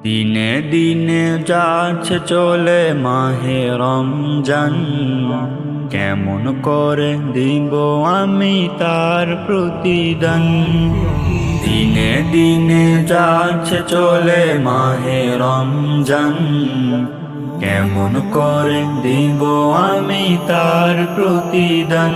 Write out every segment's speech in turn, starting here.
দিনে দিনে যাচ্ছে চলে মাহে রমজান, কেমন করে দিব আমি তার প্রতিদান। দিনে দিনে যাচ্ছে চলে মাহে রমজান, কেমন করে দিব আমি তার প্রতিদান।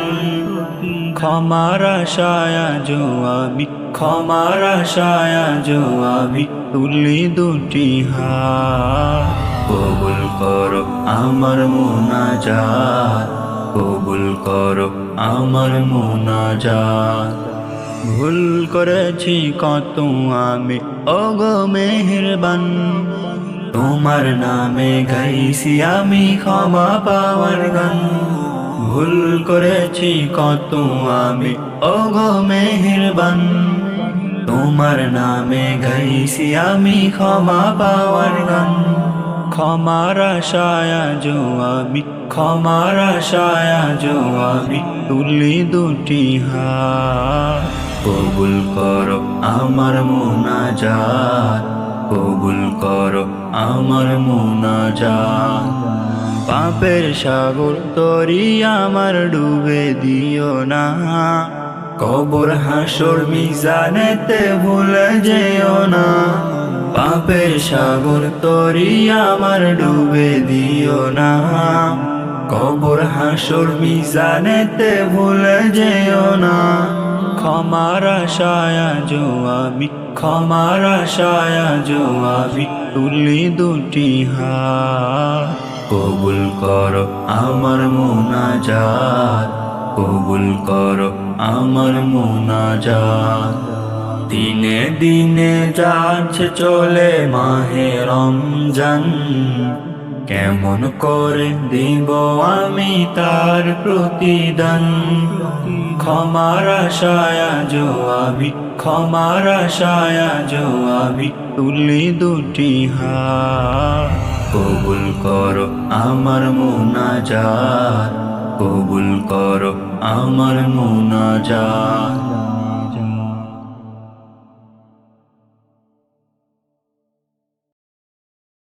ক্ষমার আশায় আজো আমি, ক্ষমার আশায় আজো আমি তুলি দুটি হাত। কবুল করো আমার মুনাজাত, কবুল করো আমার মুনাজাত। ভুল করেছি কত আমি ওগো মেহেরবান, তোমার নামে গাইছি আমি ক্ষমা পাওয়ার গান। ভুল করেছি কত আমি ওগো মেহেরবান, তোমার নামে গাইছি আমি ক্ষমা পাওয়ার গান। ক্ষমার আশায় আজো আমি, ক্ষমার আশায় আজো আমি তুলি দুটি হাত। কবুল করো আমার মুনাজাত, কবুল করো আমার মুনাজাত। পাপের সাগর তরি আমার ডুবে দিও না, কবর হাসর মিজানেতে ভুলে যেও না। পাপের সাগর তরি আমার ডুবে দিও না, কবর হাসর মিজানেতে ভুলে যেও না। ক্ষমার আশায় আজো আমি, ক্ষমার আশায় আজো আমি তুলি দুটি হাত। কবুল করো আমার মুনাজাত, কবুল করো আমার মুনাজাত। দিনে দিনে যাচ্ছে চলে মাহে রমজান, কেমন করে দিব আমি তার প্রতিদান। ক্ষমার আশায় আজো আমি, ক্ষমার আশায় আজো আমি তুলি দুটি হাত। কবুল করো আমার মুনাজাত, কবুল করো আমার মুনাজাত।